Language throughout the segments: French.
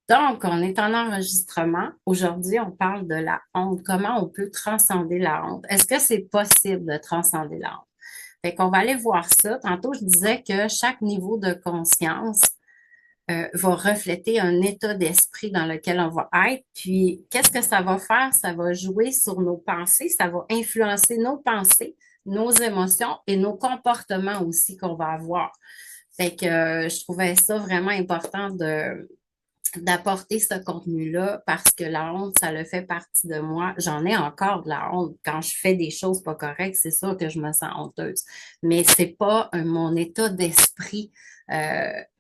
Donc, on est en enregistrement. Aujourd'hui, on parle de la honte. Comment on peut transcender la honte? Est-ce que c'est possible de transcender la honte? Fait qu'on va aller voir ça. Tantôt, je disais que chaque niveau de conscience va refléter un état d'esprit dans lequel on va être. Puis, qu'est-ce que ça va faire? Ça va jouer sur nos pensées, ça va influencer nos pensées, nos émotions et nos comportements aussi qu'on va avoir. Fait que je trouvais ça vraiment important d'apporter ce contenu-là parce que la honte, ça le fait partie de moi. J'en ai encore de la honte. Quand je fais des choses pas correctes, c'est sûr que je me sens honteuse. Mais c'est pas mon état d'esprit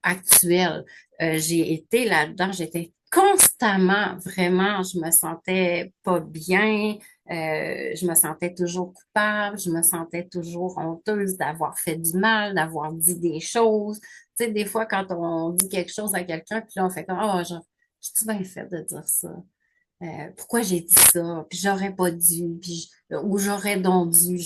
actuel. J'ai été là-dedans, j'étais constamment, vraiment, je me sentais pas bien, je me sentais toujours coupable, je me sentais toujours honteuse d'avoir fait du mal, d'avoir dit des choses. Tu sais, des fois, quand on dit quelque chose à quelqu'un, puis là, on fait comme, oh, j'ai-tu bien fait de dire ça? Pourquoi j'ai dit ça? Puis j'aurais pas dû, ou j'aurais donc dû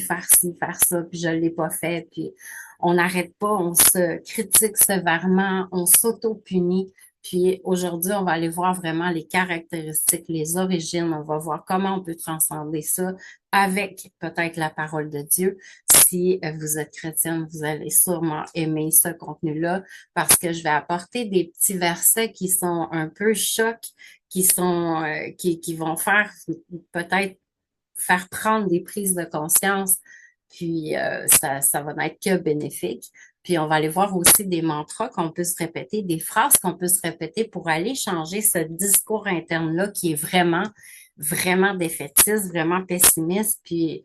faire ci, faire ça, puis je l'ai pas fait. Puis on n'arrête pas, on se critique sévèrement, on s'auto-punit. Puis aujourd'hui, on va aller voir vraiment les caractéristiques, les origines. On va voir comment on peut transcender ça avec peut-être la parole de Dieu. Si vous êtes chrétienne, vous allez sûrement aimer ce contenu-là parce que je vais apporter des petits versets qui sont un peu chocs, qui vont faire peut-être faire prendre des prises de conscience, puis ça va n'être que bénéfique. Puis on va aller voir aussi des mantras qu'on peut se répéter, des phrases qu'on peut se répéter pour aller changer ce discours interne-là qui est vraiment défaitiste, vraiment pessimiste, puis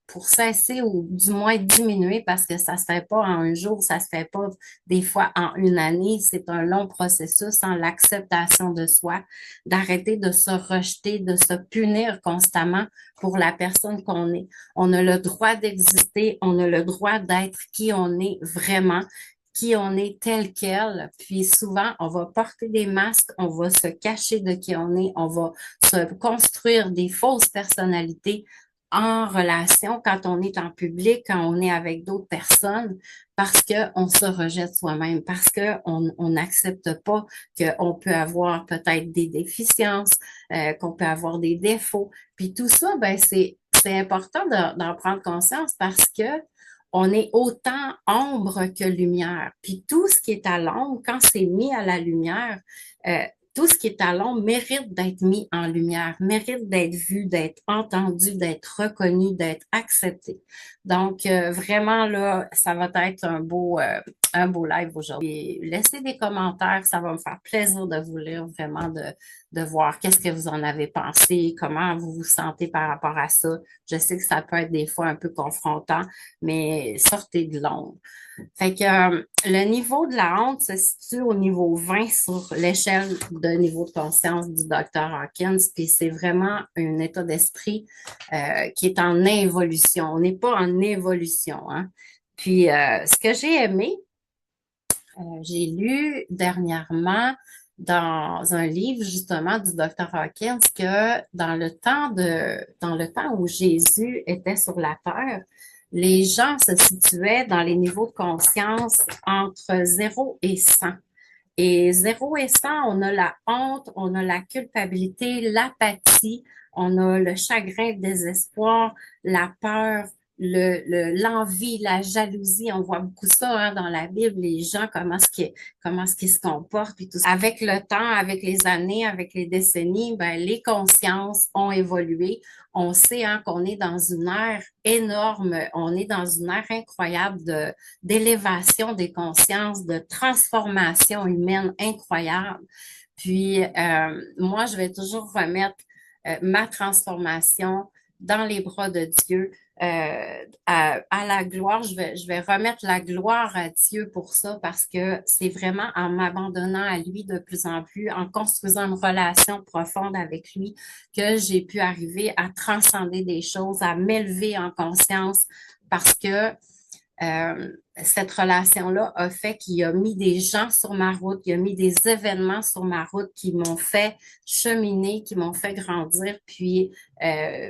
pour cesser ou du moins diminuer parce que ça se fait pas en un jour, ça se fait pas des fois en une année. C'est un long processus en l'acceptation de soi, d'arrêter de se rejeter, de se punir constamment pour la personne qu'on est. On a le droit d'exister, on a le droit d'être qui on est vraiment, qui on est tel quel. Puis souvent, on va porter des masques, on va se cacher de qui on va se construire des fausses personnalités en relation, quand on est en public, quand on est avec d'autres personnes, parce qu'on se rejette soi-même, parce qu'on n'accepte pas qu'on peut avoir peut-être des déficiences, qu'on peut avoir des défauts. Puis tout ça, ben c'est important d'en prendre conscience parce que on est autant ombre que lumière. Puis tout ce qui est à l'ombre, quand c'est mis à la lumière, euh, tout ce qui est à l'ombre mérite d'être mis en lumière, mérite d'être vu, d'être entendu, d'être reconnu, d'être accepté. Donc, vraiment, là, ça va être un beau live aujourd'hui. Et laissez des commentaires, ça va me faire plaisir de vous lire, vraiment, de voir qu'est-ce que vous en avez pensé, comment vous vous sentez par rapport à ça. Je sais que ça peut être des fois un peu confrontant, mais sortez de l'ombre. Fait que le niveau de la honte se situe au niveau 20 sur l'échelle de niveau de conscience du docteur Hawkins, puis c'est vraiment un état d'esprit qui est en évolution. On n'est pas en évolution, hein. Puis ce que j'ai aimé, j'ai lu dernièrement dans un livre justement du docteur Hawkins que dans le temps où Jésus était sur la terre, les gens se situaient dans les niveaux de conscience entre 0 et 100. Et 0 et 100, on a la honte, on a la culpabilité, l'apathie, on a le chagrin, le désespoir, la peur, l'envie, la jalousie. On voit beaucoup ça hein, dans la Bible, les gens, comment est-ce qu'ils se comportent. Puis tout ça. Avec le temps, avec les années, avec les décennies, ben, les consciences ont évolué. On sait hein, qu'on est dans une ère énorme, on est dans une ère incroyable d'élévation des consciences, de transformation humaine incroyable. Puis, moi, je vais toujours remettre ma transformation dans les bras de Dieu. À la gloire, je vais remettre la gloire à Dieu pour ça parce que c'est vraiment en m'abandonnant à lui de plus en plus, en construisant une relation profonde avec lui que j'ai pu arriver à transcender des choses, à m'élever en conscience parce que cette relation-là a fait qu'il a mis des gens sur ma route, il a mis des événements sur ma route qui m'ont fait cheminer, qui m'ont fait grandir. Puis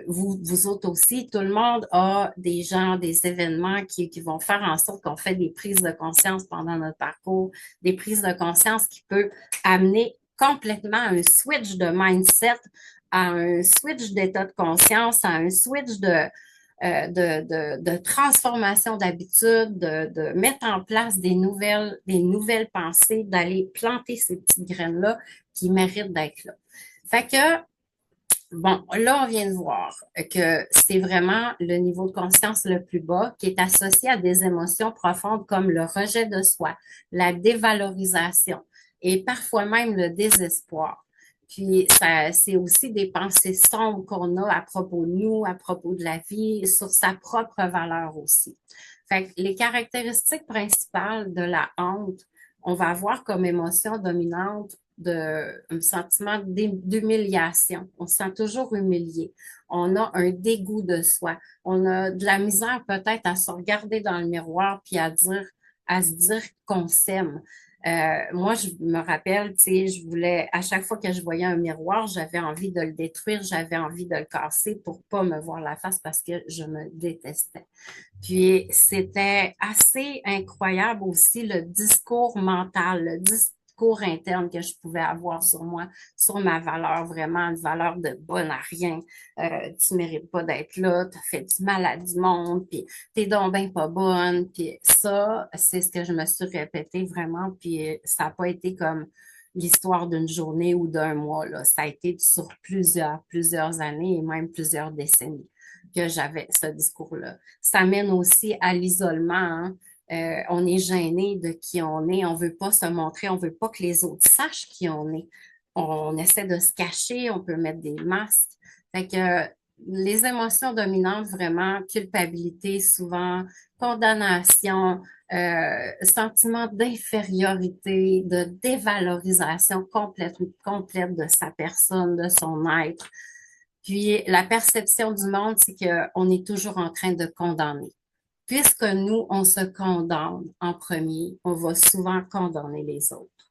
vous autres aussi, tout le monde a des gens, des événements qui vont faire en sorte qu'on fait des prises de conscience pendant notre parcours, des prises de conscience qui peuvent amener complètement un switch de mindset, à un switch d'état de conscience, à un switch de transformation d'habitude, de mettre en place des nouvelles pensées, d'aller planter ces petites graines-là qui méritent d'être là. Fait que, bon, là, on vient de voir que c'est vraiment le niveau de conscience le plus bas qui est associé à des émotions profondes comme le rejet de soi, la dévalorisation et parfois même le désespoir. Puis, ça, c'est aussi des pensées sombres qu'on a à propos de nous, à propos de la vie, sur sa propre valeur aussi. Fait que les caractéristiques principales de la honte, on va avoir comme émotion dominante un sentiment d'humiliation. On se sent toujours humilié. On a un dégoût de soi. On a de la misère peut-être à se regarder dans le miroir puis à se dire qu'on s'aime. Moi, je me rappelle, tu sais, je voulais, à chaque fois que je voyais un miroir, j'avais envie de le détruire, j'avais envie de le casser pour pas me voir la face parce que je me détestais. Puis, c'était assez incroyable aussi le discours mental, le discours interne que je pouvais avoir sur moi, sur ma valeur, vraiment une valeur de bonne à rien. Tu mérites pas d'être là, t'as fait du mal à du monde, puis t'es donc ben pas bonne. Puis ça, c'est ce que je me suis répété vraiment, puis ça n'a pas été comme l'histoire d'une journée ou d'un mois, là. Ça a été sur plusieurs années et même plusieurs décennies que j'avais ce discours-là. Ça mène aussi à l'isolement, hein. On est gêné de qui on est, on veut pas se montrer, on veut pas que les autres sachent qui on est. On essaie de se cacher, on peut mettre des masques. Fait que les émotions dominantes, vraiment, culpabilité souvent, condamnation, sentiment d'infériorité, de dévalorisation complète de sa personne, de son être. Puis la perception du monde, c'est qu'on est toujours en train de condamner. Puisque nous, on se condamne en premier, on va souvent condamner les autres.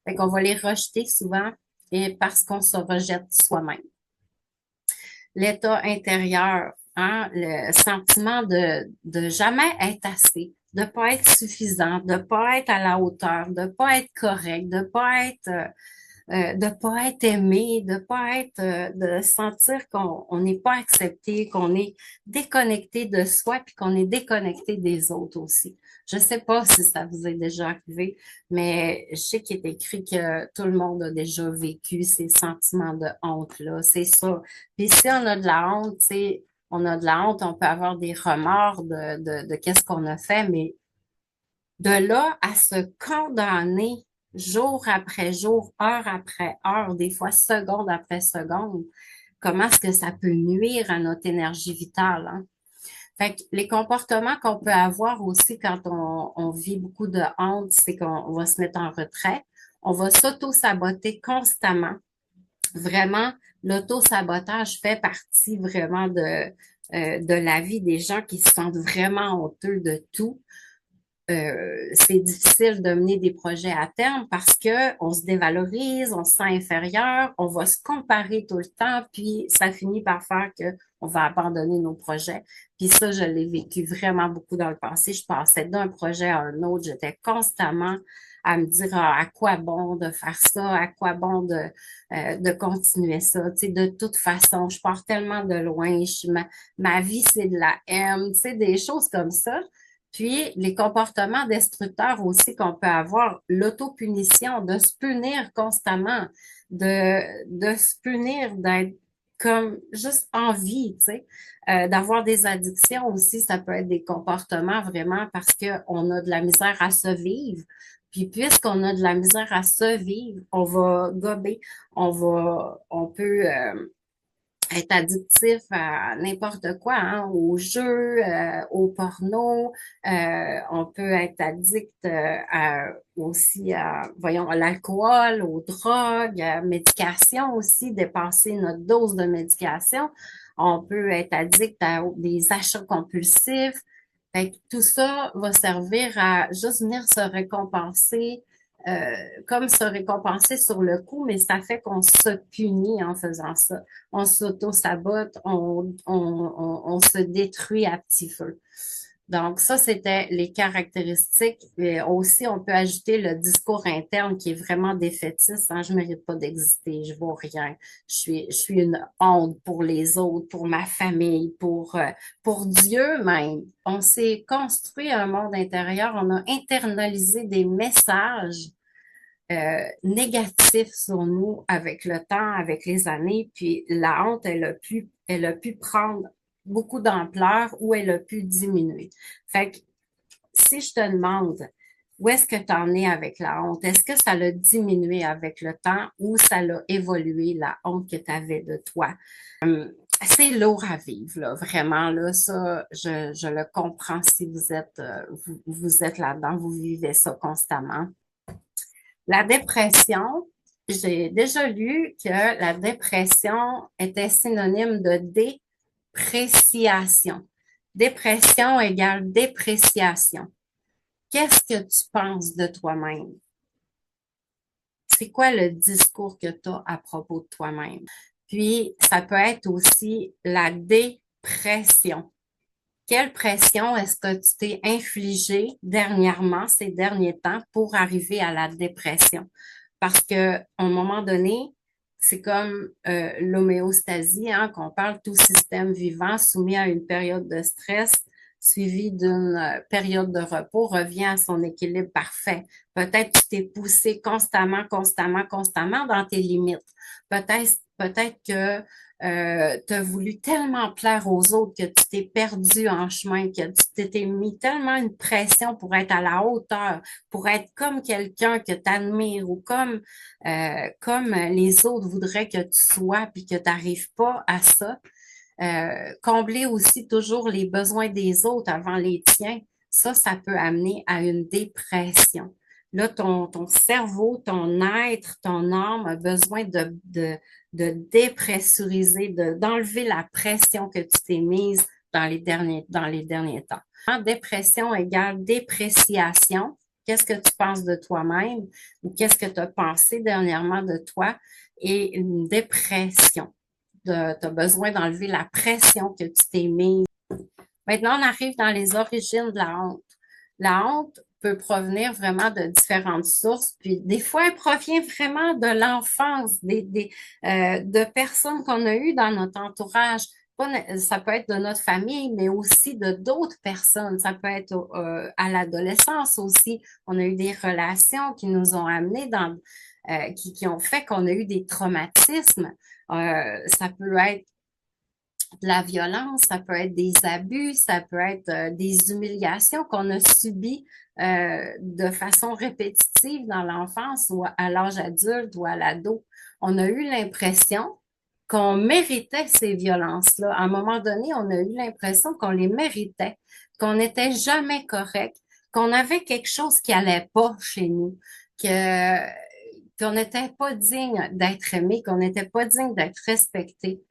Fait qu'on va les rejeter souvent et parce qu'on se rejette soi-même. L'état intérieur, hein, le sentiment de jamais être assez, de pas être suffisant, de pas être à la hauteur, de pas être correct, de pas être aimé, de pas être, de sentir qu'on n'est pas accepté, qu'on est déconnecté de soi, puis qu'on est déconnecté des autres aussi. Je sais pas si ça vous est déjà arrivé, mais je sais qu'il est écrit que tout le monde a déjà vécu ces sentiments de honte-là, c'est ça. Puis si on a de la honte, tu sais, on a de la honte, on peut avoir des remords de qu'est-ce qu'on a fait, mais de là à se condamner jour après jour, heure après heure, des fois seconde après seconde, comment est-ce que ça peut nuire à notre énergie vitale, hein? Fait que les comportements qu'on peut avoir aussi quand on vit beaucoup de honte, c'est qu'on va se mettre en retrait, on va s'auto-saboter constamment. Vraiment, l'auto-sabotage fait partie vraiment de la vie des gens qui se sentent vraiment honteux de tout. C'est difficile de mener des projets à terme parce que on se dévalorise, on se sent inférieur, on va se comparer tout le temps, puis ça finit par faire que on va abandonner nos projets. Puis ça, je l'ai vécu vraiment beaucoup dans le passé. Je passais d'un projet à un autre, j'étais constamment à me dire à quoi bon de faire ça, à quoi bon de continuer ça. Tu sais, de toute façon, je pars tellement de loin, ma vie, c'est de la haine, tu sais, des choses comme ça. Puis, les comportements destructeurs aussi qu'on peut avoir, l'autopunition, de se punir constamment, de se punir, d'être comme juste en vie, tu sais, d'avoir des addictions aussi, ça peut être des comportements vraiment parce qu'on a de la misère à se vivre. Puis, puisqu'on a de la misère à se vivre, on va gober, on peut être addictif à n'importe quoi, hein, aux jeux, au porno. On peut être addict aussi voyons, à l'alcool, aux drogues, à la médication aussi, dépasser notre dose de médication. On peut être addict à des achats compulsifs. Fait que tout ça va servir à juste venir se récompenser, comme se récompenser sur le coup, mais ça fait qu'on se punit en faisant ça. On s'auto-sabote, on se détruit à petit feu. Donc, ça, c'était les caractéristiques. Et aussi, on peut ajouter le discours interne qui est vraiment défaitiste. Hein, je mérite pas d'exister, je vaux rien. Je suis une honte pour les autres, pour ma famille, pour Dieu même. On s'est construit un monde intérieur, on a internalisé des messages négatifs sur nous avec le temps, avec les années, puis la honte, elle a pu prendre beaucoup d'ampleur ou elle a pu diminuer. Fait que si je te demande où est-ce que tu en es avec la honte, est-ce que ça l'a diminué avec le temps ou ça l'a évolué, la honte que tu avais de toi? C'est lourd à vivre, là, vraiment, là, ça, je le comprends si vous êtes là-dedans, vous vivez ça constamment. La dépression, j'ai déjà lu que la dépression était synonyme de dépréciation. Dépression égale dépréciation. Qu'est-ce que tu penses de toi-même? C'est quoi le discours que tu as à propos de toi-même? Puis, ça peut être aussi la dépression. Quelle pression est-ce que tu t'es infligée dernièrement, ces derniers temps, pour arriver à la dépression? Parce que, à un moment donné, c'est comme l'homéostasie, hein, qu'on parle, tout système vivant soumis à une période de stress suivie d'une période de repos revient à son équilibre parfait. Peut-être que tu t'es poussé constamment, constamment, constamment dans tes limites. Peut-être que tu as voulu tellement plaire aux autres que tu t'es perdu en chemin, que tu t'étais mis tellement une pression pour être à la hauteur, pour être comme quelqu'un que tu admires ou comme les autres voudraient que tu sois, puis que tu n'arrives pas à ça. Combler aussi toujours les besoins des autres avant les tiens, ça peut amener à une dépression. Là, ton cerveau, ton être, ton âme a besoin de dépressuriser, d'enlever la pression que tu t'es mise dans les derniers temps. Dépression égale dépréciation. Qu'est-ce que tu penses de toi-même ou qu'est-ce que tu as pensé dernièrement de toi? Et une dépression. Tu as besoin d'enlever la pression que tu t'es mise. Maintenant, on arrive dans les origines de la honte. La honte peut provenir vraiment de différentes sources, puis des fois, elle provient vraiment de l'enfance, de personnes qu'on a eues dans notre entourage. Ça peut être de notre famille, mais aussi de d'autres personnes. Ça peut être à l'adolescence aussi. On a eu des relations qui nous ont amenés qui ont fait qu'on a eu des traumatismes. Ça peut être de la violence, ça peut être des abus, ça peut être des humiliations qu'on a subies de façon répétitive dans l'enfance ou à l'âge adulte ou à l'ado. On a eu l'impression qu'on méritait ces violences-là. À un moment donné, on a eu l'impression qu'on les méritait, qu'on n'était jamais correct, qu'on avait quelque chose qui allait pas chez nous, que qu'on n'était pas digne d'être aimé, qu'on n'était pas digne d'être respecté.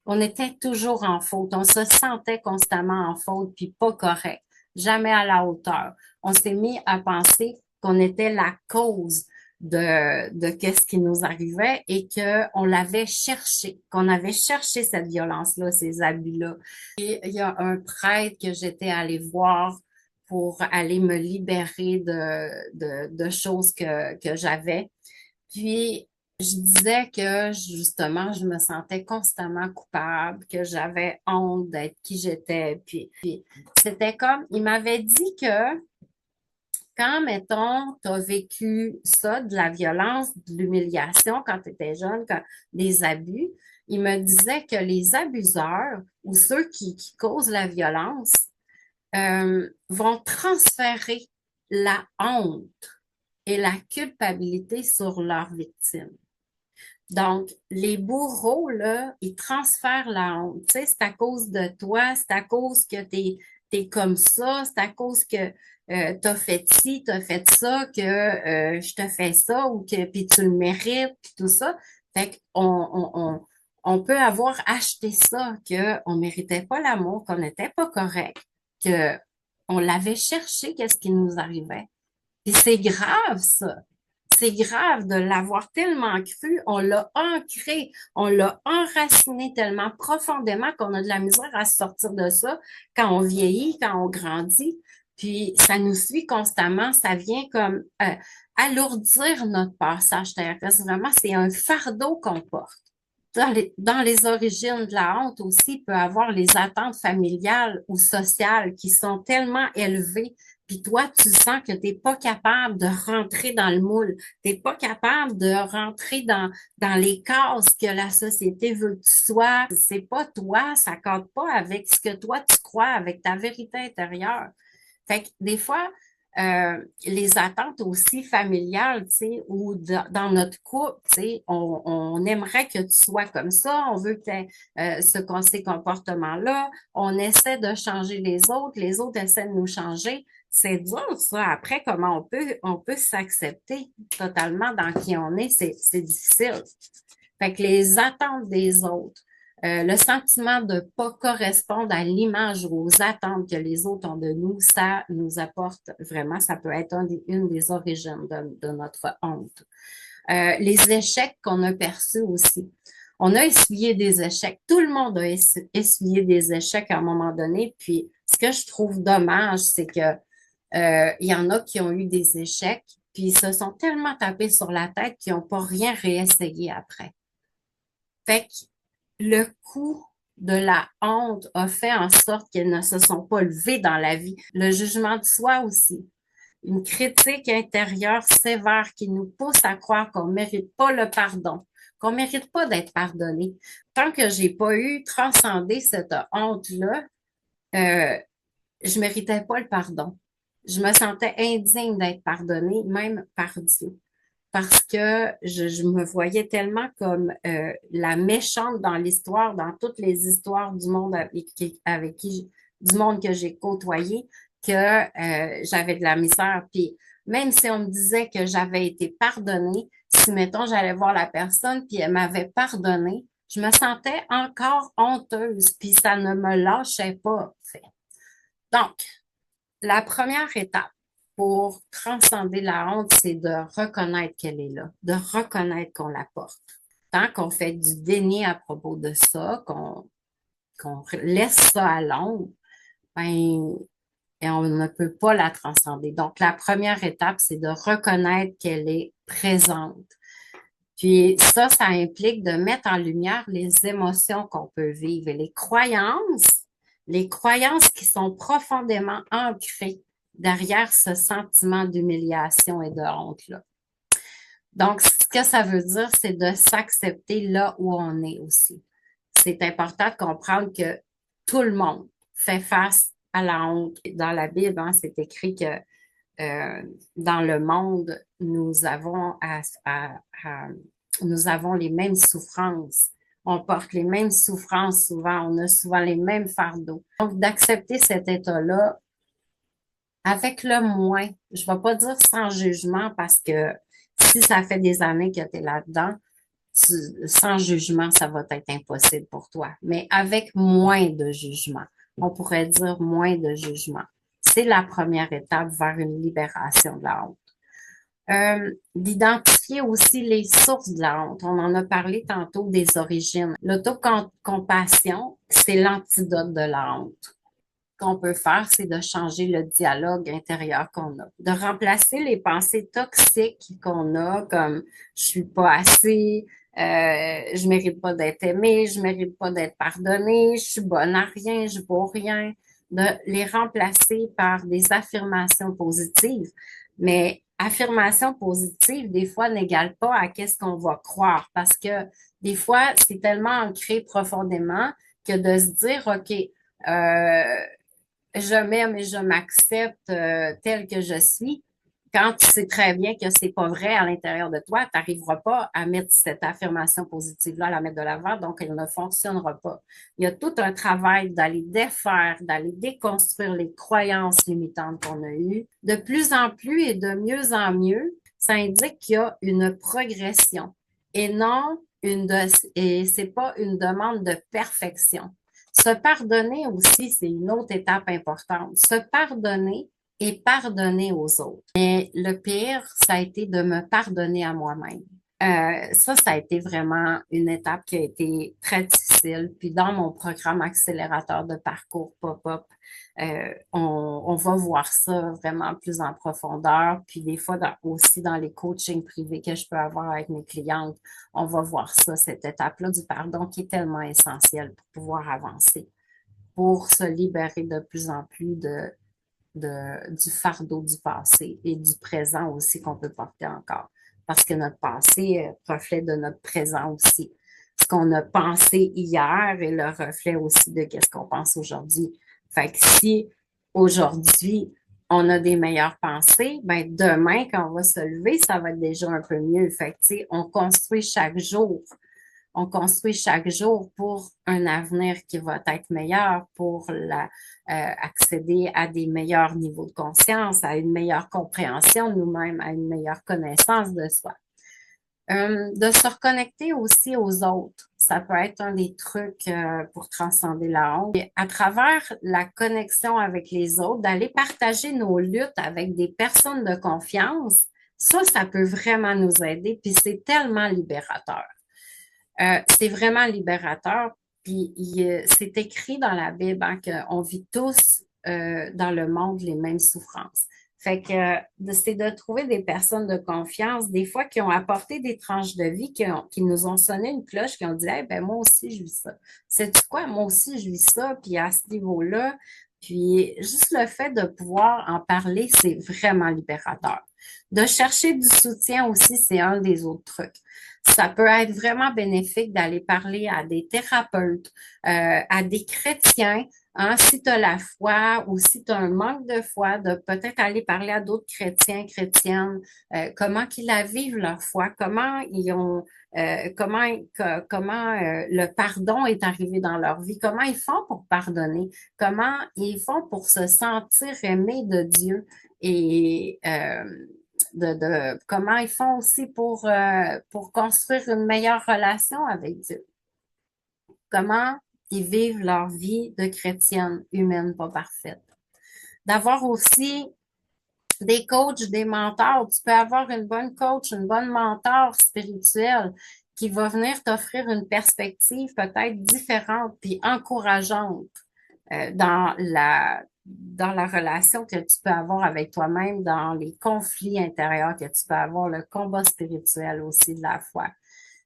On était toujours en faute. On se sentait constamment en faute, puis pas correct. Jamais à la hauteur. On s'est mis à penser qu'on était la cause de qu'est-ce qui nous arrivait et qu'on l'avait cherché, qu'on avait cherché cette violence-là, ces abus-là. Et il y a un prêtre que j'étais allée voir pour aller me libérer de choses que j'avais. Puis, je disais que justement, je me sentais constamment coupable, que j'avais honte d'être qui j'étais. Puis c'était comme, il m'avait dit que quand, mettons, tu as vécu ça, de la violence, de l'humiliation quand tu étais jeune, des abus, il me disait que les abuseurs ou ceux qui causent la violence vont transférer la honte et la culpabilité sur leurs victimes. Donc, les bourreaux, là, ils transfèrent la honte. Tu sais, c'est à cause de toi, c'est à cause que t'es comme ça, c'est à cause que t'as fait ci, t'as fait ça, que je te fais ça, ou que puis tu le mérites, puis tout ça. Fait qu'on On peut avoir acheté ça, qu'on méritait pas l'amour, qu'on n'était pas correct, que on l'avait cherché, qu'est-ce qui nous arrivait. Puis c'est grave, ça. C'est grave de l'avoir tellement cru, on l'a ancré, on l'a enraciné tellement profondément qu'on a de la misère à se sortir de ça quand on vieillit, quand on grandit. Puis ça nous suit constamment, ça vient comme alourdir notre passage terrestre. Vraiment, c'est un fardeau qu'on porte. Dans les origines de la honte aussi, il peut y avoir les attentes familiales ou sociales qui sont tellement élevées, puis toi, tu sens que tu n'es pas capable de rentrer dans le moule, tu n'es pas capable de rentrer dans les cases que la société veut que tu sois. C'est pas toi, ça ne cadre pas avec ce que toi tu crois, avec ta vérité intérieure. Fait que des fois, les attentes aussi familiales, tu sais, ou dans notre couple, tu sais, on aimerait que tu sois comme ça, on veut que tu aies ces comportements-là, on essaie de changer les autres essaient de nous changer. C'est dur, ça. Après, comment on peut s'accepter totalement dans qui on est, c'est difficile. Fait que les attentes des autres, le sentiment de pas correspondre à l'image ou aux attentes que les autres ont de nous, ça nous apporte vraiment, ça peut être une des origines de notre honte. Les échecs qu'on a perçus aussi. On a essuyé des échecs. Tout le monde a essuyé des échecs à un moment donné. Puis, ce que je trouve dommage, c'est que il y en a qui ont eu des échecs, puis ils se sont tellement tapés sur la tête qu'ils n'ont pas rien réessayé après. Fait que le coup de la honte a fait en sorte qu'ils ne se sont pas levés dans la vie. Le jugement de soi aussi. Une critique intérieure sévère qui nous pousse à croire qu'on ne mérite pas le pardon, qu'on ne mérite pas d'être pardonné. Tant que j'ai pas eu transcendé cette honte-là, euh, je méritais pas le pardon. Je me sentais indigne d'être pardonnée, même par Dieu parce que je me voyais tellement comme la méchante dans l'histoire, dans toutes les histoires du monde du monde que j'ai côtoyé, que j'avais de la misère. Puis même si on me disait que j'avais été pardonnée, si mettons j'allais voir la personne puis elle m'avait pardonné, je me sentais encore honteuse, puis ça ne me lâchait pas. Fait. Donc, la première étape pour transcender la honte, c'est de reconnaître qu'elle est là, de reconnaître qu'on la porte. Tant qu'on fait du déni à propos de ça, qu'on laisse ça à l'ombre, ben, et on ne peut pas la transcender. Donc, la première étape, c'est de reconnaître qu'elle est présente. Puis ça implique de mettre en lumière les émotions qu'on peut vivre et les croyances qui sont profondément ancrées derrière ce sentiment d'humiliation et de honte-là. Donc, ce que ça veut dire, c'est de s'accepter là où on est aussi. C'est important de comprendre que tout le monde fait face à la honte. Dans la Bible, hein, c'est écrit que dans le monde, nous avons les mêmes souffrances. On porte les mêmes souffrances souvent, on a souvent les mêmes fardeaux. Donc, d'accepter cet état-là avec le moins, je ne vais pas dire sans jugement parce que si ça fait des années que tu es là-dedans, sans jugement, ça va être impossible pour toi. Mais avec moins de jugement, on pourrait dire moins de jugement. C'est la première étape vers une libération de la honte. D'identifier aussi les sources de la honte. On en a parlé tantôt des origines. L'autocompassion, c'est l'antidote de la honte. Ce qu'on peut faire, c'est de changer le dialogue intérieur qu'on a, de remplacer les pensées toxiques qu'on a, comme je suis pas assez, je mérite pas d'être aimée, je mérite pas d'être pardonnée, je suis bonne à rien, je vaux rien, de les remplacer par des affirmations positives. Mais affirmation positive, des fois, n'égale pas à qu'est-ce qu'on va croire parce que des fois, c'est tellement ancré profondément que de se dire, OK, je m'aime et je m'accepte tel que je suis. Quand tu sais très bien que c'est pas vrai à l'intérieur de toi, tu n'arriveras pas à mettre cette affirmation positive-là, à la mettre de l'avant, donc elle ne fonctionnera pas. Il y a tout un travail d'aller défaire, d'aller déconstruire les croyances limitantes qu'on a eues. De plus en plus et de mieux en mieux, ça indique qu'il y a une progression et non et c'est pas une demande de perfection. Se pardonner aussi, c'est une autre étape importante. Se pardonner et pardonner aux autres. Mais le pire, ça a été de me pardonner à moi-même. Ça a été vraiment une étape qui a été très difficile. Puis dans mon programme accélérateur de parcours pop-up, on va voir ça vraiment plus en profondeur. Puis des fois aussi dans les coachings privés que je peux avoir avec mes clientes, on va voir ça, cette étape-là du pardon qui est tellement essentielle pour pouvoir avancer, pour se libérer de plus en plus du fardeau du passé et du présent aussi qu'on peut porter encore. Parce que notre passé reflète de notre présent aussi. Ce qu'on a pensé hier est le reflet aussi de ce qu'on pense aujourd'hui. Fait que si aujourd'hui, on a des meilleures pensées, ben demain, quand on va se lever, ça va être déjà un peu mieux. Fait que, tu sais, on construit chaque jour. On construit chaque jour pour un avenir qui va être meilleur, pour accéder à des meilleurs niveaux de conscience, à une meilleure compréhension de nous-mêmes, à une meilleure connaissance de soi. De se reconnecter aussi aux autres. Ça peut être un des trucs pour transcender la honte. Et à travers la connexion avec les autres, d'aller partager nos luttes avec des personnes de confiance, ça peut vraiment nous aider, puis c'est tellement libérateur. C'est vraiment libérateur. Puis c'est écrit dans la Bible hein, qu'on vit tous dans le monde les mêmes souffrances. Fait que c'est de trouver des personnes de confiance, des fois qui ont apporté des tranches de vie, qui nous ont sonné une cloche, qui ont dit hey, ben moi aussi je vis ça. Sais-tu quoi? Moi aussi je vis ça, puis à ce niveau-là, puis juste le fait de pouvoir en parler, c'est vraiment libérateur. De chercher du soutien aussi, c'est un des autres trucs. Ça peut être vraiment bénéfique d'aller parler à des thérapeutes, à des chrétiens, hein, si tu as la foi ou si tu as un manque de foi, de peut-être aller parler à d'autres chrétiens, chrétiennes, comment qu'ils la vivent leur foi, comment ils ont, comment le pardon est arrivé dans leur vie, comment ils font pour pardonner, comment ils font pour se sentir aimés de Dieu et comment ils font aussi pour construire une meilleure relation avec Dieu. Comment ils vivent leur vie de chrétienne humaine pas parfaite. D'avoir aussi des coachs, des mentors. Tu peux avoir une bonne coach, une bonne mentor spirituelle qui va venir t'offrir une perspective peut-être différente puis encourageante dans la relation que tu peux avoir avec toi-même, dans les conflits intérieurs que tu peux avoir, le combat spirituel aussi de la foi.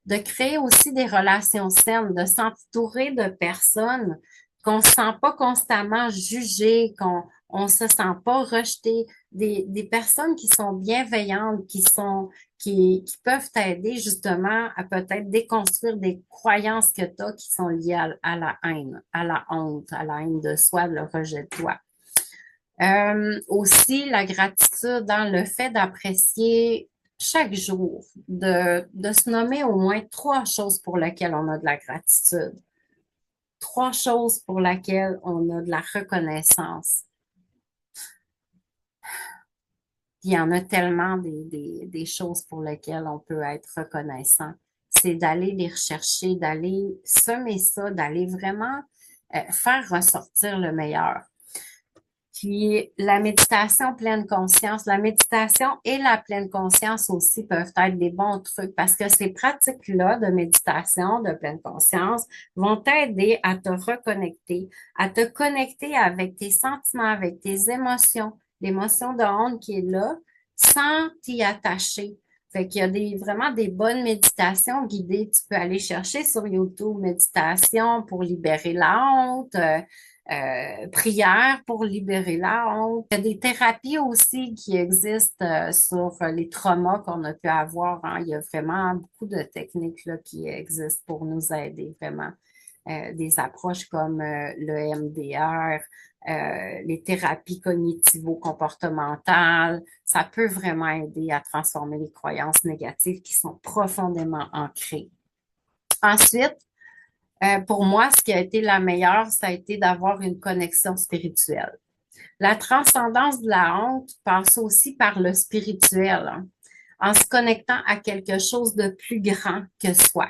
De créer aussi des relations saines, de s'entourer de personnes qu'on ne se sent pas constamment jugé, qu'on se sent pas rejeté, des personnes qui sont bienveillantes, qui peuvent t'aider justement à peut-être déconstruire des croyances que tu as qui sont liées à la haine, à la honte, à la haine de soi, le rejet de toi. Aussi, la gratitude dans le fait d'apprécier chaque jour, de se nommer au moins 3 choses pour lesquelles on a de la gratitude. 3 choses pour lesquelles on a de la reconnaissance. Il y en a tellement des choses pour lesquelles on peut être reconnaissant. C'est d'aller les rechercher, d'aller semer ça, d'aller vraiment faire ressortir le meilleur. Puis la méditation pleine conscience, la méditation et la pleine conscience aussi peuvent être des bons trucs parce que ces pratiques-là de méditation, de pleine conscience, vont t'aider à te reconnecter, à te connecter avec tes sentiments, avec tes émotions, l'émotion de honte qui est là, sans t'y attacher. Fait qu'il y a vraiment des bonnes méditations guidées. Tu peux aller chercher sur YouTube méditation pour libérer la honte. Prières pour libérer la honte. Il y a des thérapies aussi qui existent sur les traumas qu'on a pu avoir. Hein. Il y a vraiment beaucoup de techniques là, qui existent pour nous aider vraiment. Des approches comme le MDR, les thérapies cognitivo-comportementales, ça peut vraiment aider à transformer les croyances négatives qui sont profondément ancrées. Ensuite, pour moi, ce qui a été la meilleure, ça a été d'avoir une connexion spirituelle. La transcendance de la honte passe aussi par le spirituel, hein, en se connectant à quelque chose de plus grand que soi.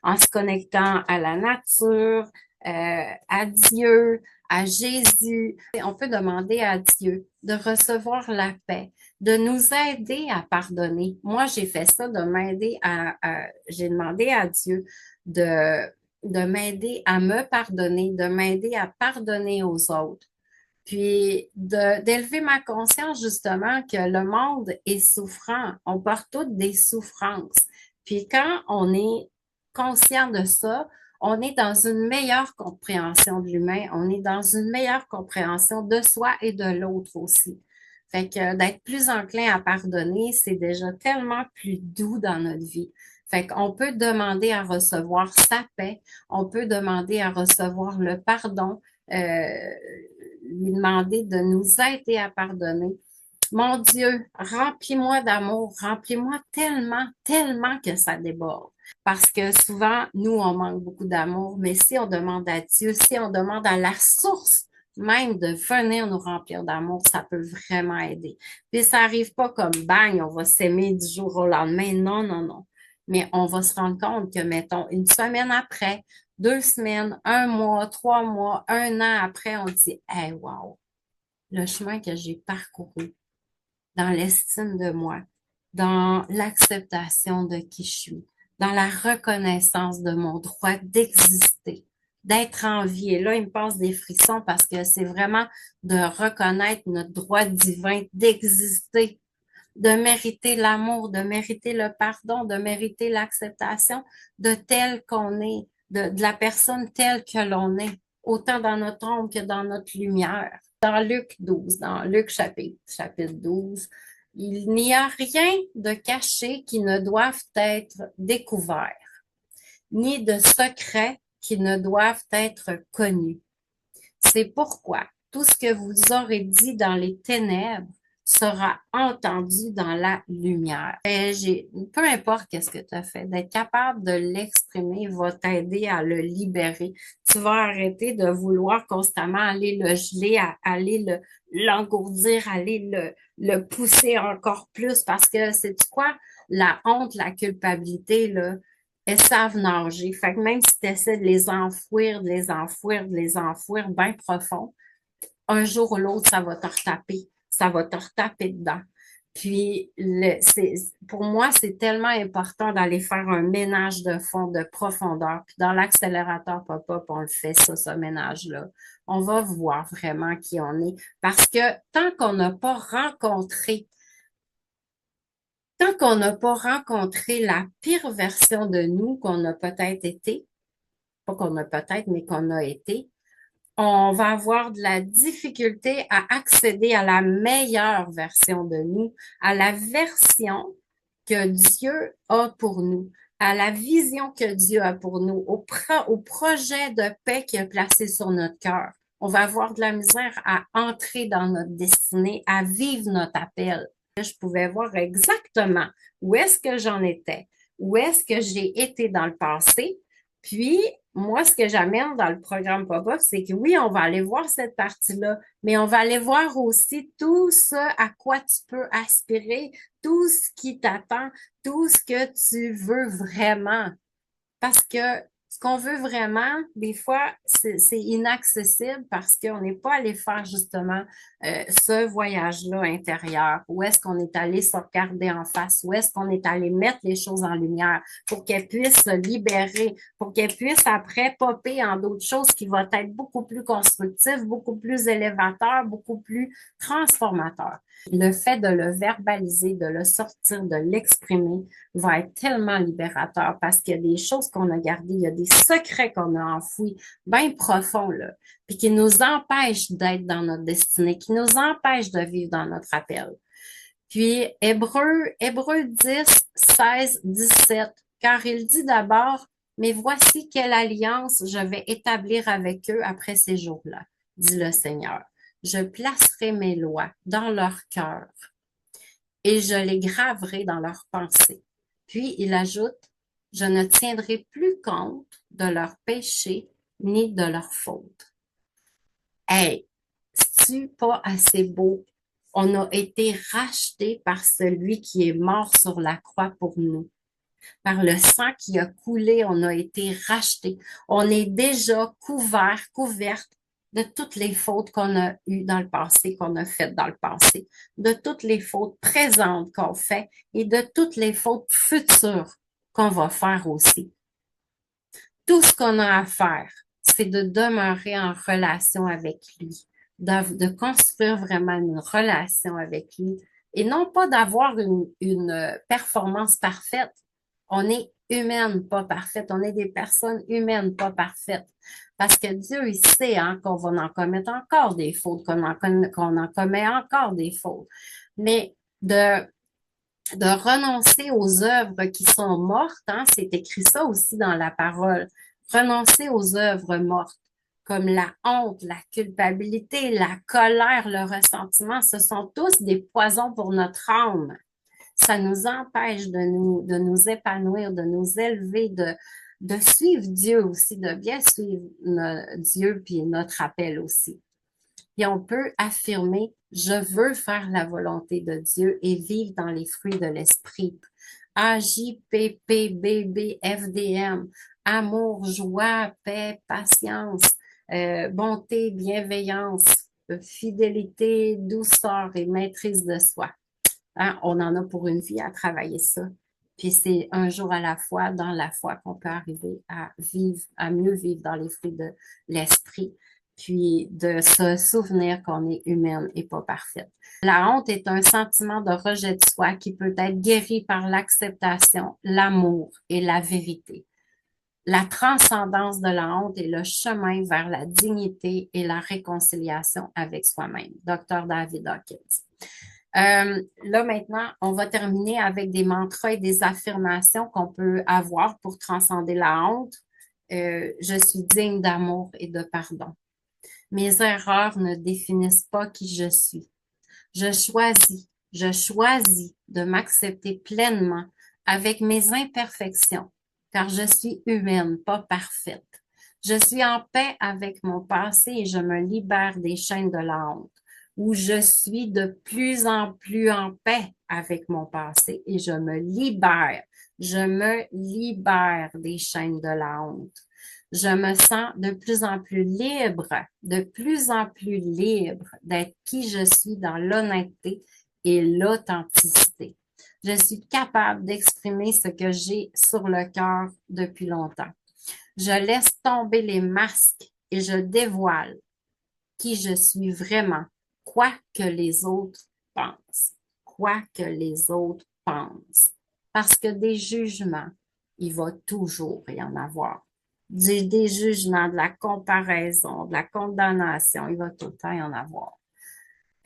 en se connectant à la nature, à Dieu, à Jésus. Et on peut demander à Dieu de recevoir la paix, de nous aider à pardonner. Moi, j'ai fait ça, de m'aider j'ai demandé à Dieu de, de m'aider à me pardonner, de m'aider à pardonner aux autres. Puis d'élever ma conscience justement que le monde est souffrant. On porte toutes des souffrances. Puis quand on est conscient de ça, on est dans une meilleure compréhension de l'humain, on est dans une meilleure compréhension de soi et de l'autre aussi. Fait que d'être plus enclin à pardonner, c'est déjà tellement plus doux dans notre vie. Fait qu'on peut demander à recevoir sa paix, on peut demander à recevoir le pardon, lui demander de nous aider à pardonner. Mon Dieu, remplis-moi d'amour, remplis-moi tellement, tellement que ça déborde. Parce que souvent, nous, on manque beaucoup d'amour, mais si on demande à Dieu, si on demande à la source même de venir nous remplir d'amour, ça peut vraiment aider. Puis ça arrive pas comme bang, on va s'aimer du jour au lendemain. Non, non, non. Mais on va se rendre compte que, mettons, une semaine après, 2 semaines, un mois, 3 mois, un an après, on dit, hey, wow, le chemin que j'ai parcouru dans l'estime de moi, dans l'acceptation de qui je suis, dans la reconnaissance de mon droit d'exister, d'être en vie. Et là, il me passe des frissons parce que c'est vraiment de reconnaître notre droit divin d'exister, de mériter l'amour, de mériter le pardon, de mériter l'acceptation de tel qu'on est, de la personne telle que l'on est, autant dans notre ombre que dans notre lumière. Dans Luc 12, dans Luc chapitre 12, il n'y a rien de caché qui ne doive être découvert, ni de secret qui ne doivent être connus. C'est pourquoi tout ce que vous aurez dit dans les ténèbres sera entendu dans la lumière. Peu importe qu'est-ce que tu as fait, d'être capable de l'exprimer va t'aider à le libérer. Tu vas arrêter de vouloir constamment aller le geler, aller l'engourdir, aller le pousser encore plus parce que c'est quoi? La honte, la culpabilité, là, elles savent nager. Fait que même si tu essaies de les enfouir, de les enfouir, de les enfouir bien profond, un jour ou l'autre, ça va te retaper. Ça va te retaper dedans. Puis, pour moi, c'est tellement important d'aller faire un ménage de fond, de profondeur. Puis dans l'accélérateur pop-up, on le fait, ça, ce ménage-là. On va voir vraiment qui on est. Parce que tant qu'on n'a pas rencontré la pire version de nous qu'on a peut-être été, pas qu'on a peut-être, mais qu'on a été, on va avoir de la difficulté à accéder à la meilleure version de nous, à la version que Dieu a pour nous, à la vision que Dieu a pour nous, au projet de paix qu'il a placé sur notre cœur. On va avoir de la misère à entrer dans notre destinée, à vivre notre appel. Je pouvais voir exactement où est-ce que j'en étais, où est-ce que j'ai été dans le passé, puis, moi, ce que j'amène dans le programme Pop-Up, c'est que oui, on va aller voir cette partie-là, mais on va aller voir aussi tout ce à quoi tu peux aspirer, tout ce qui t'attend, tout ce que tu veux vraiment. Parce que ce qu'on veut vraiment, des fois, c'est inaccessible parce qu'on n'est pas allé faire justement ce voyage-là intérieur. Où est-ce qu'on est allé se regarder en face? Où est-ce qu'on est allé mettre les choses en lumière pour qu'elles puissent se libérer, pour qu'elles puissent après popper en d'autres choses qui vont être beaucoup plus constructives, beaucoup plus élévateurs, beaucoup plus transformateurs. Le fait de le verbaliser, de le sortir, de l'exprimer va être tellement libérateur parce qu'il y a des choses qu'on a gardées, il y a des secrets qu'on a enfouis bien profonds, là, puis qui nous empêchent d'être dans notre destinée, qui nous empêchent de vivre dans notre appel. Puis, Hébreux 10, 16, 17, car il dit d'abord, mais voici quelle alliance je vais établir avec eux après ces jours-là, dit le Seigneur. Je placerai mes lois dans leur cœur et je les graverai dans leurs pensées. Puis il ajoute, je ne tiendrai plus compte de leurs péchés ni de leurs fautes. Hey, c'est-tu pas assez beau? On a été rachetés par celui qui est mort sur la croix pour nous. Par le sang qui a coulé, on a été racheté. On est déjà couvert, couverte de toutes les fautes qu'on a eues dans le passé, qu'on a faites dans le passé, de toutes les fautes présentes qu'on fait et de toutes les fautes futures qu'on va faire aussi. Tout ce qu'on a à faire, c'est de demeurer en relation avec lui, de construire vraiment une relation avec lui et non pas d'avoir une performance parfaite. On est humaine, pas parfaite. On est des personnes humaines, pas parfaites. Parce que Dieu, il sait hein, qu'on va en commettre encore des fautes, qu'on en commet encore des fautes. Mais de renoncer aux œuvres qui sont mortes, hein, c'est écrit ça aussi dans la parole, renoncer aux œuvres mortes, comme la honte, la culpabilité, la colère, le ressentiment, ce sont tous des poisons pour notre âme. Ça nous empêche de nous épanouir, de nous élever, de suivre Dieu aussi, de bien suivre Dieu puis notre appel aussi. Et on peut affirmer, je veux faire la volonté de Dieu et vivre dans les fruits de l'esprit. AJPPBBFDM, amour, joie, paix, patience, bonté, bienveillance, fidélité, douceur et maîtrise de soi. Hein, on en a pour une vie à travailler ça. Puis c'est un jour à la fois, dans la foi, qu'on peut arriver à vivre, à mieux vivre dans les fruits de l'esprit, puis de se souvenir qu'on est humaine et pas parfaite. La honte est un sentiment de rejet de soi qui peut être guéri par l'acceptation, l'amour et la vérité. La transcendance de la honte est le chemin vers la dignité et la réconciliation avec soi-même. Dr. David Hawkins. Là, maintenant, on va terminer avec des mantras et des affirmations qu'on peut avoir pour transcender la honte. Je suis digne d'amour et de pardon. Mes erreurs ne définissent pas qui je suis. Je choisis de m'accepter pleinement avec mes imperfections, car je suis humaine, pas parfaite. Je suis en paix avec mon passé et je me libère des chaînes de la honte, où je suis de plus en plus en paix avec mon passé et je me libère des chaînes de la honte. Je me sens de plus en plus libre d'être qui je suis dans l'honnêteté et l'authenticité. Je suis capable d'exprimer ce que j'ai sur le cœur depuis longtemps. Je laisse tomber les masques et je dévoile qui je suis vraiment, quoi que les autres pensent. Quoi que les autres pensent. Parce que des jugements, il va toujours y en avoir. Des jugements, de la comparaison, de la condamnation, il va tout le temps y en avoir.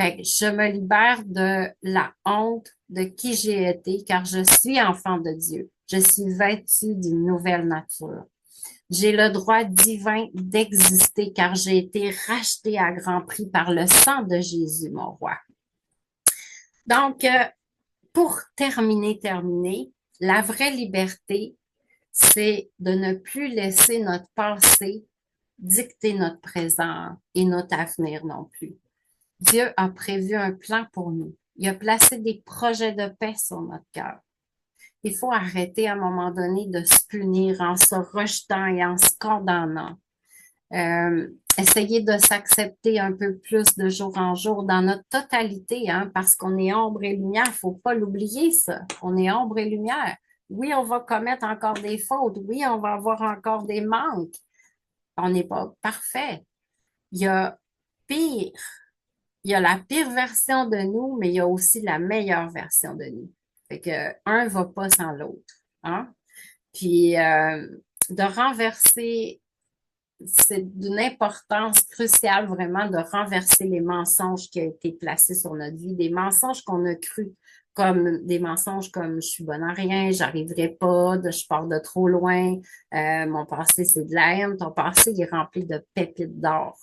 Fait que je me libère de la honte de qui j'ai été car je suis enfant de Dieu. Je suis vêtue d'une nouvelle nature. J'ai le droit divin d'exister car j'ai été racheté à grand prix par le sang de Jésus, mon roi. Donc, pour terminer, la vraie liberté, c'est de ne plus laisser notre passé dicter notre présent et notre avenir non plus. Dieu a prévu un plan pour nous. Il a placé des projets de paix sur notre cœur. Il faut arrêter à un moment donné de se punir en se rejetant et en se condamnant. Essayer de s'accepter un peu plus de jour en jour dans notre totalité, hein, parce qu'on est ombre et lumière, faut pas l'oublier ça. On est ombre et lumière. Oui, on va commettre encore des fautes. Oui, on va avoir encore des manques. On n'est pas parfait. Il y a pire. Il y a la pire version de nous, mais il y a aussi la meilleure version de nous. Fait que un va pas sans l'autre, hein? Puis de renverser, c'est d'une importance cruciale vraiment de renverser les mensonges qui ont été placés sur notre vie, des mensonges qu'on a crus comme des mensonges comme je suis bonne à rien, j'arriverai pas, je pars de trop loin, mon passé c'est de la haine, ton passé il est rempli de pépites d'or.